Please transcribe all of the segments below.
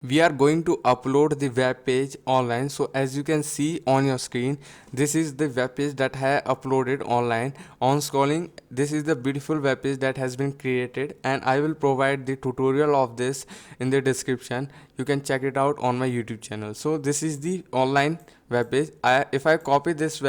we are going to upload the web page online. So as you can see on your screen, this is the web page that I have uploaded online. On scrolling, this is the beautiful web page that has been created, and I will provide the tutorial of this in the description. You can check it out on my YouTube channel. So this is the online web page. If I copy this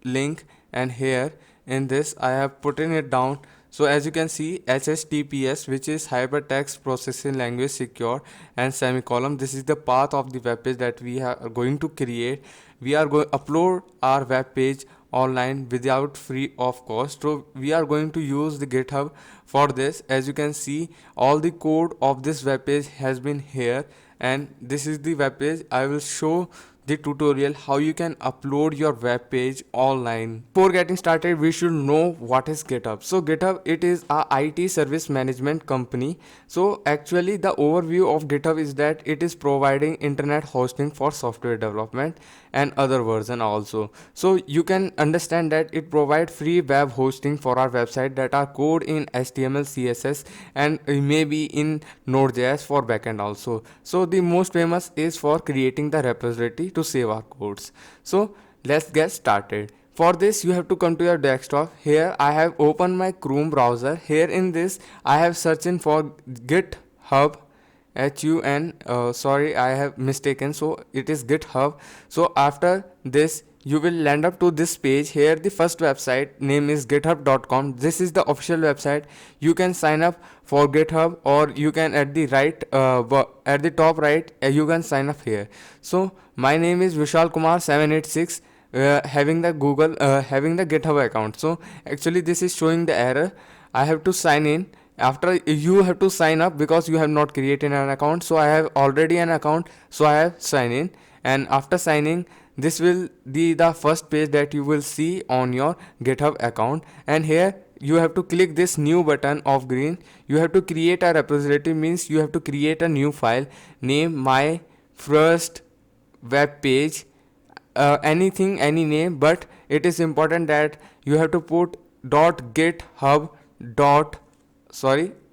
link, and here in this I have put in it down. So as you can see, HTTPS, which is Hypertext Processing Language Secure, and semicolon, this is the path of the web page that we are going to create. We are going to upload our web page online without free of cost. So we are going to use the GitHub for this. As you can see, all the code of this web page has been here, and this is the web page. I will show the tutorial how you can upload your web page online. Before getting started, we should know what is GitHub. So GitHub, it is a IT service management company. So actually the overview of GitHub is that it is providing internet hosting for software development and other version also. So you can understand that it provides free web hosting for our website that are code in HTML, CSS, and maybe in Node.js for backend also. So the most famous is for creating the repository to save our codes. So let's get started. For this, you have to come to your desktop. Here I have opened my Chrome browser. Here in this I have searching for GitHub. Sorry, I have mistaken, so it is GitHub. So after this, you will land up to this page. Here the first website name is github.com. This is the official website. You can sign up for GitHub, or you can at the top right, you can sign up here. So my name is Vishal Kumar 786, having the having the GitHub account. So actually this is showing the error. I have to sign in. After, you have to sign up because you have not created an account. So I have already an account, so I have signed in. And after signing, this will be the first page that you will see on your GitHub account. And here you have to click this new button of green. You have to create a repository, means you have to create a new file, name my first web page, anything, any name, but it is important that you have to put .github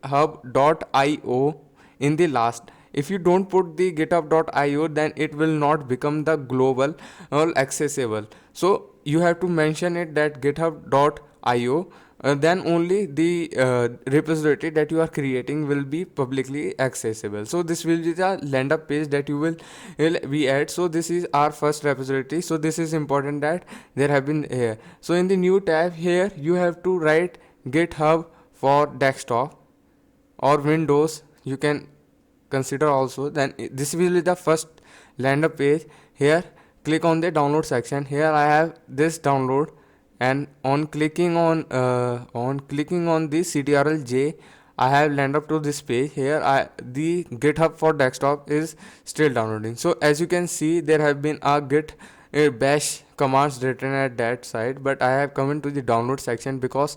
hub.io in the last. If you don't put the github.io, then it will not become the global or accessible. So you have to mention it that github.io, then only the repository that you are creating will be publicly accessible. So this will be the land up page that you will be at. So this is our first repository. So this is important that there have been here. So in the new tab, here you have to write GitHub for desktop or Windows, you can consider also. Then this will be the first land up page. Here click on the download section. Here I have this download, and on clicking on the CTRL-J, I have land up to this page. Here the GitHub for desktop is still downloading. So as you can see, there have been a bash commands written at that side, but I have come into the download section because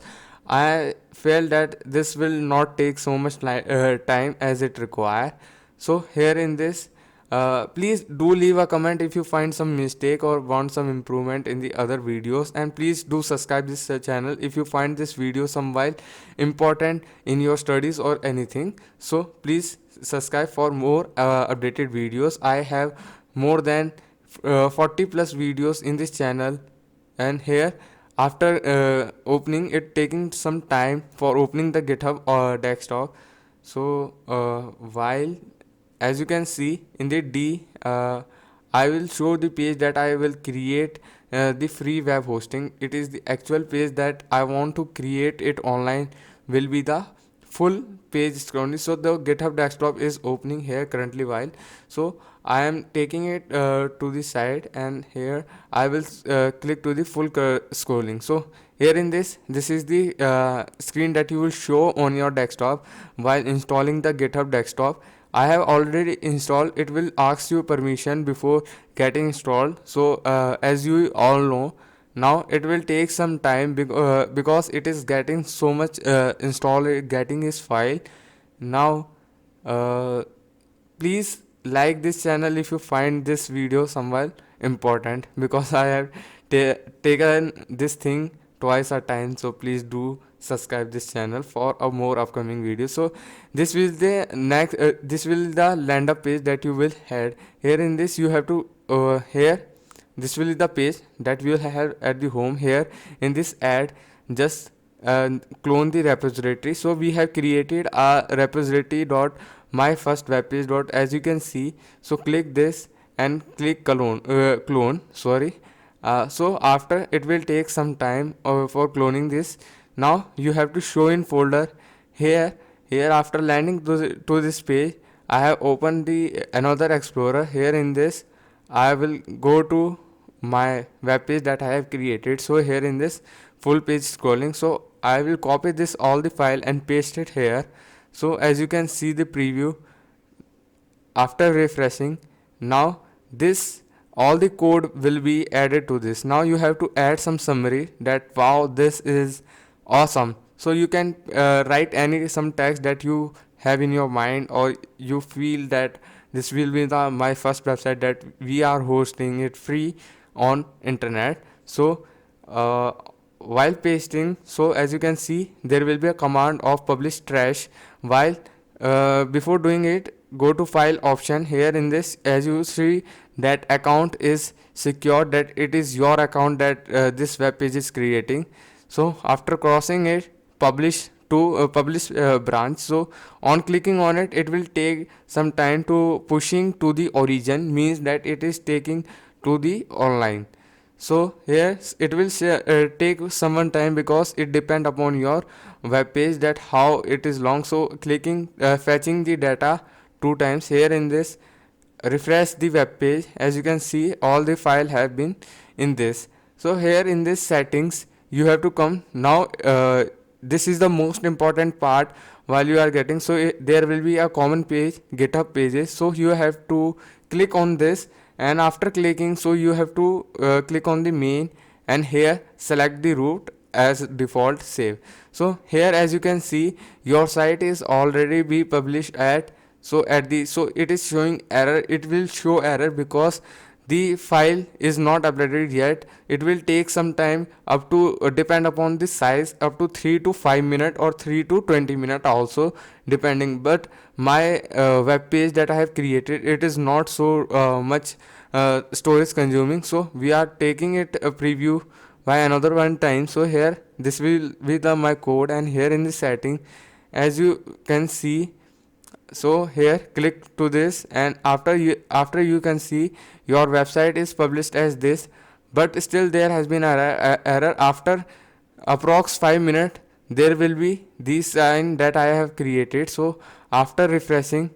I felt that this will not take so much time as it require. So here in this, please do leave a comment if you find some mistake or want some improvement in the other videos, and please do subscribe this channel if you find this video somewhat important in your studies or anything. So please subscribe for more updated videos. I have more than 40 plus videos in this channel. And here, after opening it, taking some time for opening the GitHub or desktop. So while, as you can see in the D, I will show the page that I will create the free web hosting. It is the actual page that I want to create it online, will be the full page currently. So the GitHub desktop is opening here currently while. So I am taking it to the side, and here I will click to the full scrolling. So here in this is the screen that you will show on your desktop while installing the GitHub desktop. I have already installed. It will ask you permission before getting installed. So as you all know, now it will take some time because it is getting so much installed, getting his file. Now please like this channel if you find this video somewhat important, because I have taken this thing twice a time. So please do subscribe this channel for a more upcoming video. So this will the next this will the land up page that you will head. Here in this you have to here this will be the page that we will have at the home. Here in this ad, just clone the repository. So we have created a repository dot my first web page dot, as you can see. So click this and click clone, sorry. So after, it will take some time for cloning this. Now you have to show in folder. Here after landing to this page, I have opened the another explorer. Here in this I will go to my web page that I have created. So here in this full page scrolling, so I will copy this all the file and paste it here. So as you can see the preview after refreshing, now this all the code will be added to this. Now you have to add some summary that wow, this is awesome. So you can write any some text that you have in your mind, or you feel that this will be the my first website that we are hosting it free on internet. So uh, while pasting, so as you can see, there will be a command of publish trash. While before doing it, go to file option. Here in this, as you see, that account is secure, that it is your account that this web page is creating. So after crossing it, publish to publish branch. So on clicking on it, it will take some time to pushing to the origin, means that it is taking to the online. So here it will take some time, because it depend upon your web page that how it is long. So clicking fetching the data 2 times. Here in this, refresh the web page. As you can see, all the file have been in this. So here in this settings, you have to come now. This is the most important part while you are getting. So there will be a common page, GitHub pages. So you have to click on this, and after clicking, so you have to click on the main, and here select the root as default save. So here, as you can see, your site is already be published at, so at the, so it is showing error. It will show error because the file is not uploaded yet. It will take some time, up to depend upon the size, up to 3 to 5 minutes or 3 to 20 minutes also depending. But my web page that I have created, it is not so much storage consuming, so we are taking it a preview by another one time. So here this will be the my code, and here in the setting, as you can see, so here click to this, and after you can see your website is published as this. But still there has been error. After approx 5 minutes, there will be this sign that I have created. So after refreshing,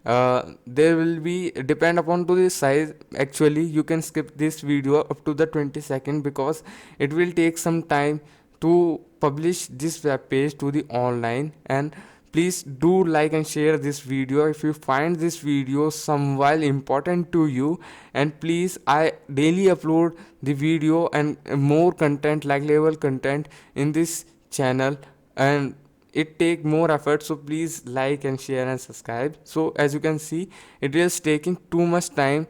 there will be depend upon to the size. Actually, you can skip this video up to the 20 seconds, because it will take some time to publish this web page to the online. And please do like and share this video if you find this video somewhat important to you. And please, I daily upload the video and more content, like level content, in this channel, and it take more effort. So please like and share and subscribe. So as you can see, it is taking too much time.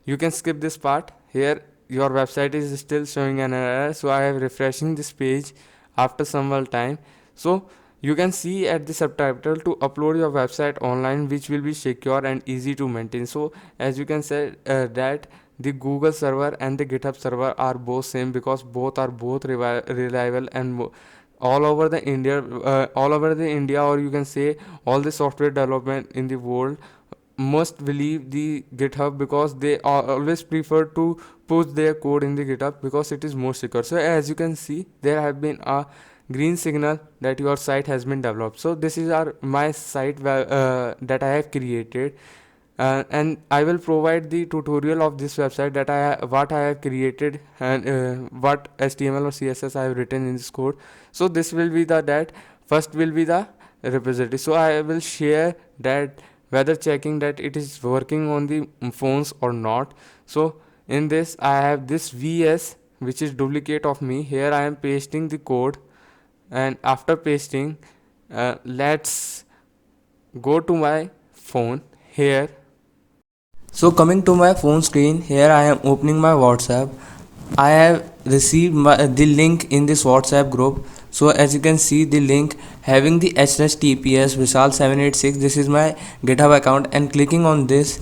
You can skip this part. Here your website is still showing an error, so I am refreshing this page after some time. So you can see at the subtitle to upload your website online, which will be secure and easy to maintain. So as you can say that the Google server and the GitHub server are both same, because both are both reliable and all over the India, or you can say all the software development in the world must believe the GitHub, because they always prefer to post their code in the GitHub, because it is more secure. So as you can see, there have been a green signal that your site has been developed. So this is my site that I have created, and I will provide the tutorial of this website that what I have created, and what HTML or CSS I have written in this code. So this will be that first will be the repository. So I will share that whether checking that it is working on the phones or not. So in this, I have this VS, which is duplicate of me. Here I am pasting the code, and after pasting, let's go to my phone here. So coming to my phone screen, here I am opening my WhatsApp. I have received the link in this WhatsApp group. So as you can see, the link having the https Vishal 786, this is my GitHub account, and clicking on this,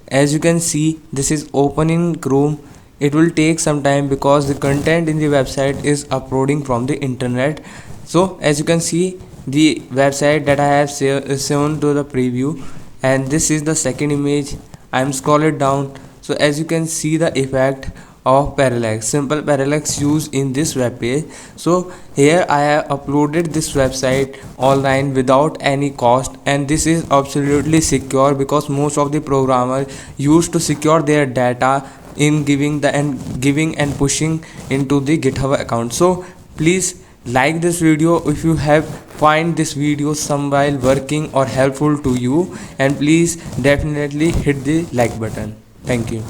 as you can see, this is open in Chrome. It will take some time because the content in the website is uploading from the internet. So as you can see, the website that I have shown to the preview, and this is the second image. I am scrolling down. So as you can see, the effect of parallax, simple parallax used in this web page. So here I have uploaded this website online without any cost, and this is absolutely secure because most of the programmers used to secure their data in giving and pushing into the GitHub account. So please like this video if you have find this video some while working or helpful to you, and please definitely hit the like button. Thank you.